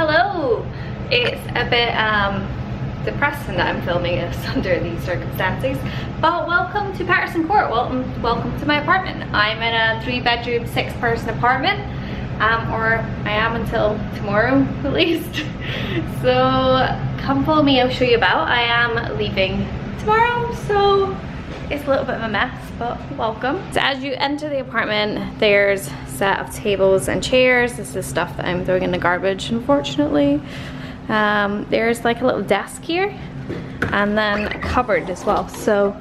Hello! It's a bit depressing that I'm filming this under these circumstances, but welcome to Patterson Court. Welcome to my apartment. I'm in a 3-bedroom, 6-person apartment, or I am until tomorrow at least. So come follow me, I'll show you about. I am leaving tomorrow, so it's a little bit of a mess, but welcome. So as you enter the apartment, there's a set of tables and chairs. This is stuff that I'm throwing in the garbage, unfortunately. There's like a little desk here, and then a cupboard as well, so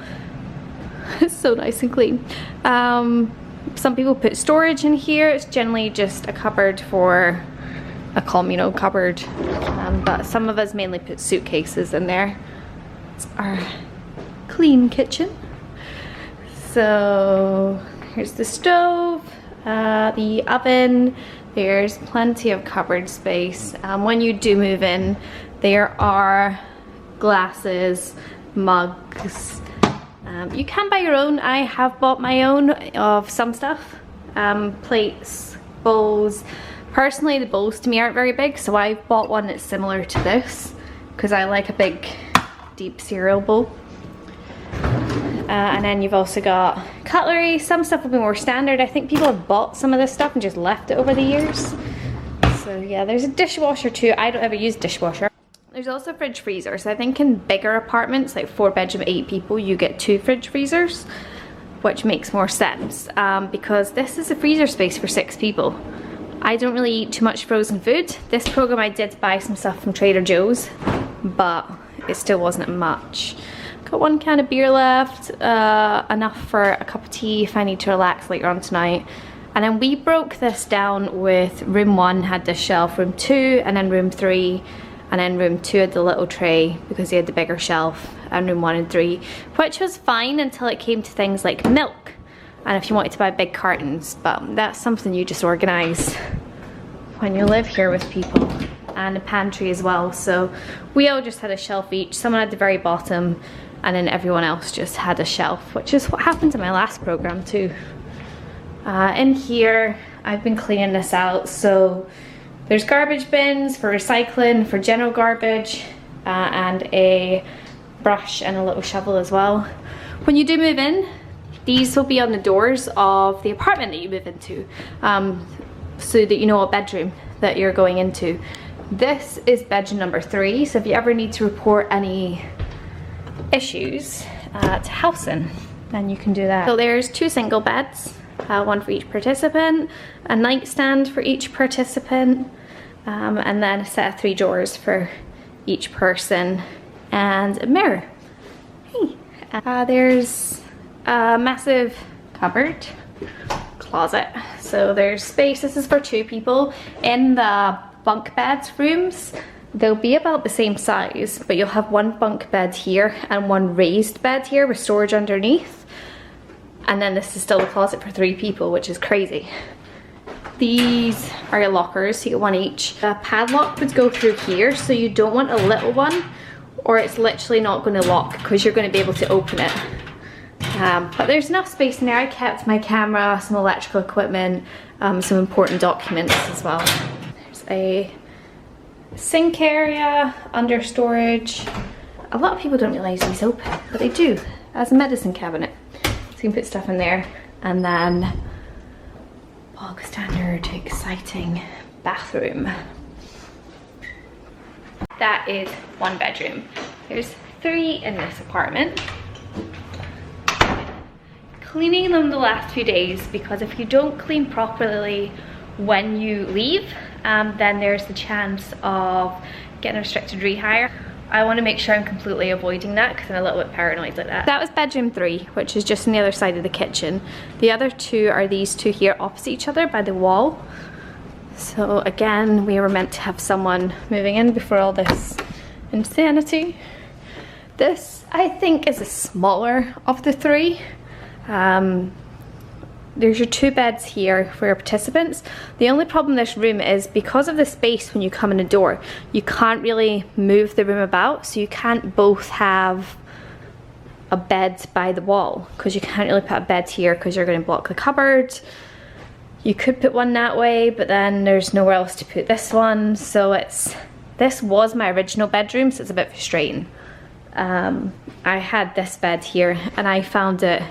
it's so nice and clean. Some people put storage in here. It's generally just a cupboard for a communal cupboard, but some of us mainly put suitcases in there. It's our clean kitchen. So here's the stove, the oven. There's plenty of cupboard space. When you do move in, there are glasses, mugs. You can buy your own. I have bought my own of some stuff. Plates, bowls. Personally, the bowls to me aren't very big, so I've bought one that's similar to this because I like a big, deep cereal bowl. And then you've also got cutlery. Some stuff will be more standard. I think people have bought some of this stuff and just left it over the years. So yeah, there's a dishwasher too. I don't ever use dishwasher. There's also fridge freezers. I think in bigger apartments, like 4-bedroom, 8 people, you get 2 fridge freezers, which makes more sense because this is a freezer space for 6 people. I don't really eat too much frozen food. This program I did buy some stuff from Trader Joe's, but it still wasn't much. Got 1 can of beer left, enough for a cup of tea if I need to relax later on tonight. And then we broke this down with room 1 had this shelf, room 2, and then room 3, and then room 2 had the little tray because they had the bigger shelf, and room 1 and 3, which was fine until it came to things like milk, and if you wanted to buy big cartons, but that's something you just organise when you live here with people. And a pantry as well, so we all just had a shelf each. Someone at the very bottom, and then everyone else just had a shelf, which is what happened to my last program too. In here, I've been cleaning this out, so there's garbage bins for recycling, for general garbage, and a brush and a little shovel as well. When you do move in, these will be on the doors of the apartment that you move into, so that you know what bedroom that you're going into. This is bedroom number 3, so if you ever need to report any issues to housing, then you can do that. So there's 2 single beds, 1 for each participant, a nightstand for each participant, and then a set of 3 drawers for each person, and a mirror. Hey. There's a massive cupboard, closet, so there's space. This is for 2 people. In the bunk beds rooms, they'll be about the same size, but you'll have 1 bunk bed here and 1 raised bed here with storage underneath, and then this is still a closet for 3 people, which is crazy. These are your lockers, so you get 1 each. A padlock would go through here, so you don't want a little one or it's literally not going to lock because you're going to be able to open it. But there's enough space in there. I kept my camera, some electrical equipment, some important documents as well. There's a sink area, under storage. A lot of people don't realise these open, but they do, as a medicine cabinet. So you can put stuff in there, and then bog standard, exciting bathroom. That is 1 bedroom. There's 3 in this apartment. Cleaning them the last few days, because if you don't clean properly when you leave, then there's the chance of getting a restricted rehire. I want to make sure I'm completely avoiding that because I'm a little bit paranoid like that. That was bedroom 3, which is just on the other side of the kitchen. The other 2 are these 2 here opposite each other by the wall. So again, we were meant to have someone moving in before all this insanity. This, I think, is the smaller of the 3. There's your 2 beds here for your participants. The only problem in this room is because of the space when you come in the door, you can't really move the room about, so you can't both have a bed by the wall because you can't really put a bed here because you're going to block the cupboard. You could put one that way, but then there's nowhere else to put this one. So this was my original bedroom, so it's a bit frustrating. I had this bed here and I found it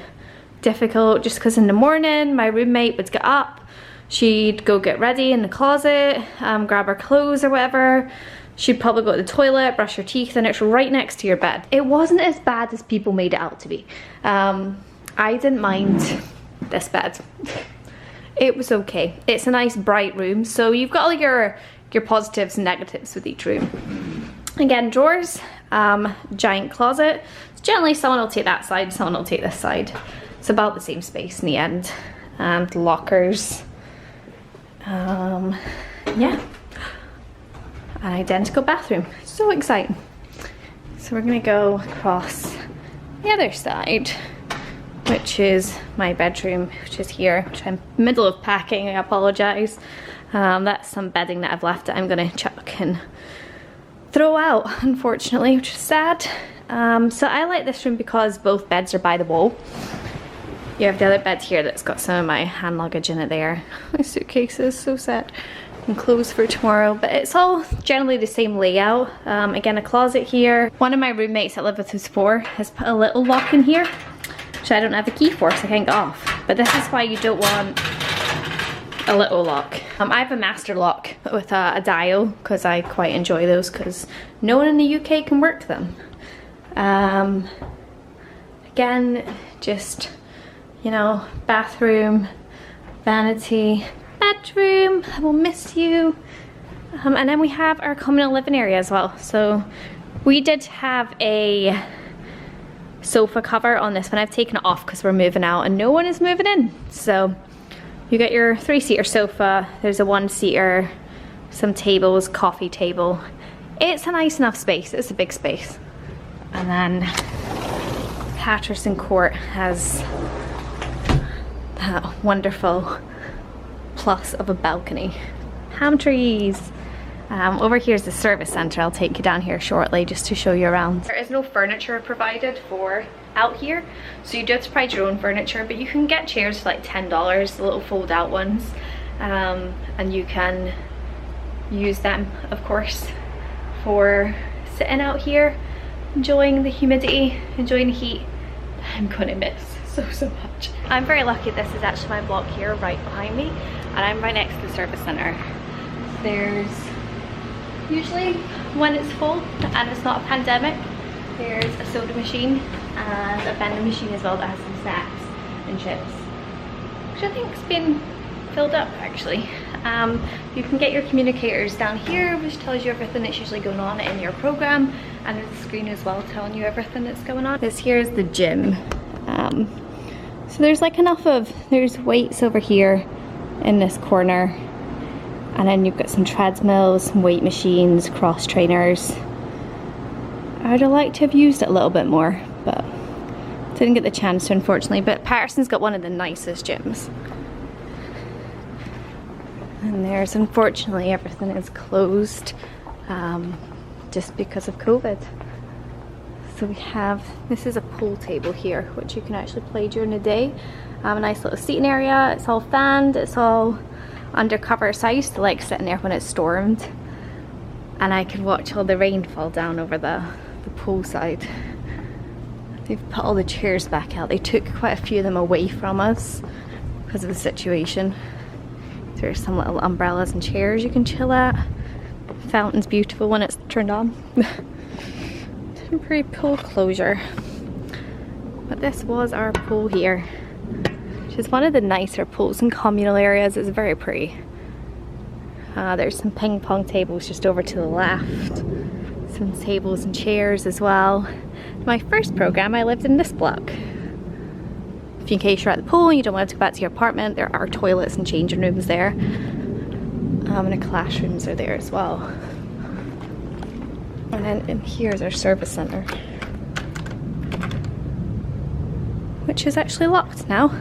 difficult just because in the morning my roommate would get up, she'd go get ready in the closet, grab her clothes or whatever. She'd probably go to the toilet, brush her teeth, and it's right next to your bed. It wasn't as bad as people made it out to be. I didn't mind this bed. It was okay. It's a nice bright room, so you've got all your positives and negatives with each room. Again, drawers, giant closet. So generally someone will take that side, someone will take this side. It's about the same space in the end. And lockers. Yeah. An identical bathroom. So exciting. So we're gonna go across the other side, which is my bedroom, which is here, which I'm in the middle of packing, I apologize. That's some bedding that I've left that I'm gonna chuck and throw out, unfortunately, which is sad. So I like this room because both beds are by the wall. You have the other bed here that's got some of my hand luggage in it there. My suitcases, so sad. And clothes for tomorrow, but it's all generally the same layout. Again, a closet here. One of my roommates that lived with us before has put a little lock in here, which I don't have a key for, so I can't get off. But this is why you don't want a little lock. I have a master lock with a dial because I quite enjoy those because no one in the UK can work them. Again, just, you know, bathroom, vanity, bedroom, I will miss you. And then we have our communal living area as well. So we did have a sofa cover on this one. I've taken it off because we're moving out and no one is moving in. So you get your 3-seater sofa, there's a 1-seater, some tables, coffee table. It's a nice enough space, it's a big space. And then Patterson Court has that wonderful plus of a balcony. Palm trees. Over here is the service centre. I'll take you down here shortly just to show you around. There is no furniture provided for out here, so you do have to provide your own furniture, but you can get chairs for like $10, the little fold out ones, and you can use them, of course, for sitting out here, enjoying the humidity, enjoying the heat. I'm gonna miss so much. I'm very lucky this is actually my block here right behind me, and I'm right next to the service centre. There's usually, when it's full and it's not a pandemic, there's a soda machine and a vending machine as well that has some snacks and chips, which I think's been filled up actually. You can get your communicators down here, which tells you everything that's usually going on in your program, and there's a screen as well telling you everything that's going on. This here is the gym. So there's like there's weights over here in this corner, and then you've got some treadmills, some weight machines, cross trainers. I would have liked to have used it a little bit more, but didn't get the chance to, unfortunately. But Patterson's got one of the nicest gyms. And there's, unfortunately, everything is closed just because of COVID. So we have, this is a pool table here, which you can actually play during the day. A nice little seating area, it's all fanned, it's all undercover, so I used to like sitting there when it stormed and I could watch all the rain fall down over the pool side. They've put all the chairs back out. They took quite a few of them away from us because of the situation. There's some little umbrellas and chairs you can chill at. Fountain's beautiful when it's turned on. Temporary pool closure. But this was our pool here, which is one of the nicer pools in communal areas. It's very pretty. There's some ping pong tables just over to the left. Some tables and chairs as well. My first program, I lived in this block. If in case you're at the pool and you don't want to go back to your apartment, there are toilets and changing rooms there. And the classrooms are there as well. And then in here's our service centre, which is actually locked now.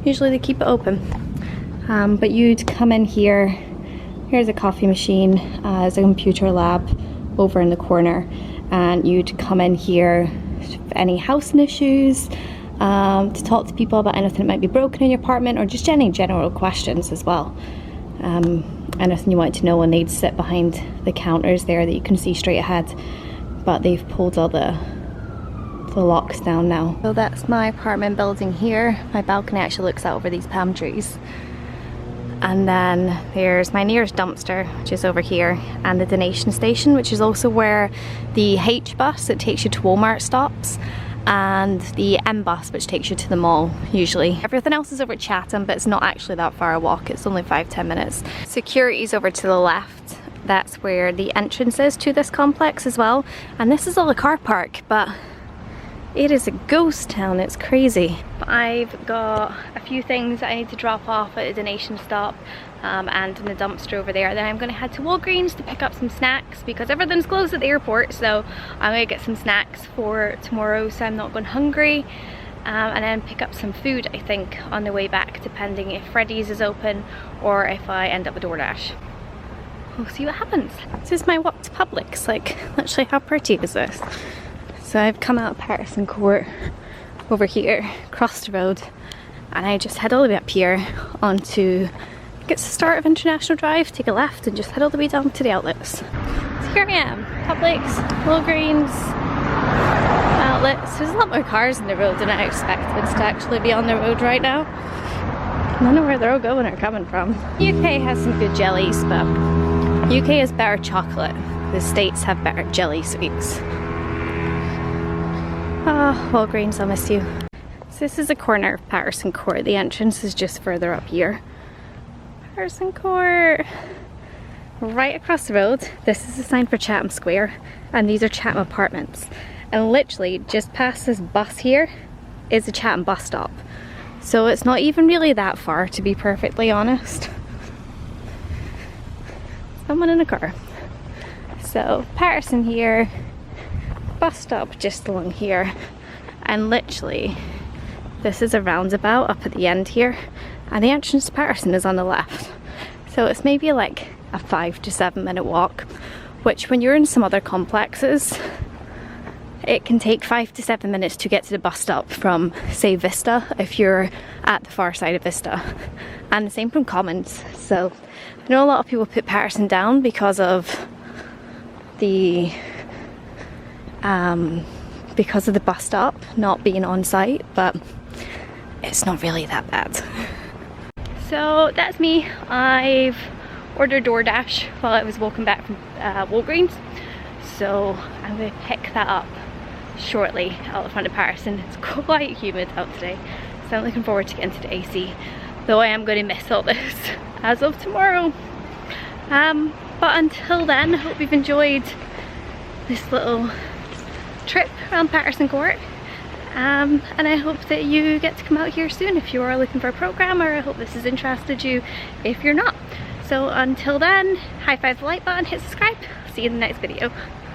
Usually they keep it open. But you'd come in here. Here's a coffee machine. There's a computer lab over in the corner. And you'd come in here if any housing issues, to talk to people about anything that might be broken in your apartment, or just any general questions as well. Anything you want to know, and they'd sit behind the counters there that you can see straight ahead, but they've pulled all the locks down now. So that's my apartment building here. My balcony actually looks out over these palm trees. And then there's my nearest dumpster, which is over here, and the donation station, which is also where the H bus that takes you to Walmart stops, and the M bus, which takes you to the mall usually. Everything else is over at Chatham, but it's not actually that far a walk. It's only 5-10 minutes. Security's over to the left. That's where the entrance is to this complex as well. And this is all a car park, but it is a ghost town, it's crazy. I've got a few things that I need to drop off at a donation stop and in the dumpster over there. Then I'm gonna head to Walgreens to pick up some snacks because everything's closed at the airport, so I'm gonna get some snacks for tomorrow so I'm not going hungry. And then pick up some food, I think, on the way back, depending if Freddy's is open or if I end up with DoorDash. We'll see what happens. This is my walk to Publix. Like, literally, how pretty is this? So I've come out of Patterson Court over here, across the road, and I just head all the way up here onto, I think it's the start of International Drive, take a left and just head all the way down to the outlets. So here I am, Publix, Walgreens, outlets. There's a lot more cars on the road than I expected to actually be on the road right now. I don't know where they're all going or coming from. UK has some good jellies, but UK has better chocolate. The States have better jelly sweets. Oh, Walgreens, I'll miss you. So this is a corner of Patterson Court. The entrance is just further up here. Patterson Court. Right across the road, this is a sign for Chatham Square, and these are Chatham apartments. And literally, just past this bus here is the Chatham bus stop. So it's not even really that far, to be perfectly honest. Someone in a car. So, Patterson here. Bus stop just along here, and literally this is a roundabout up at the end here, and the entrance to Patterson is on the left, so it's maybe like a 5 to 7 minute walk, which when you're in some other complexes it can take 5 to 7 minutes to get to the bus stop from, say, Vista, if you're at the far side of Vista, and the same from Commons. So I know a lot of people put Patterson down because of the bus stop not being on site, but it's not really that bad. So that's me. I've ordered DoorDash while I was walking back from Walgreens, so I'm going to pick that up shortly out the front of Patterson. It's quite humid out today, so I'm looking forward to getting to the AC, though I am going to miss all this as of tomorrow. But until then, I hope you've enjoyed this little trip around Patterson Court, and I hope that you get to come out here soon if you are looking for a program, or I hope this has interested you if you're not. So until then, high five the like button, hit subscribe, see you in the next video.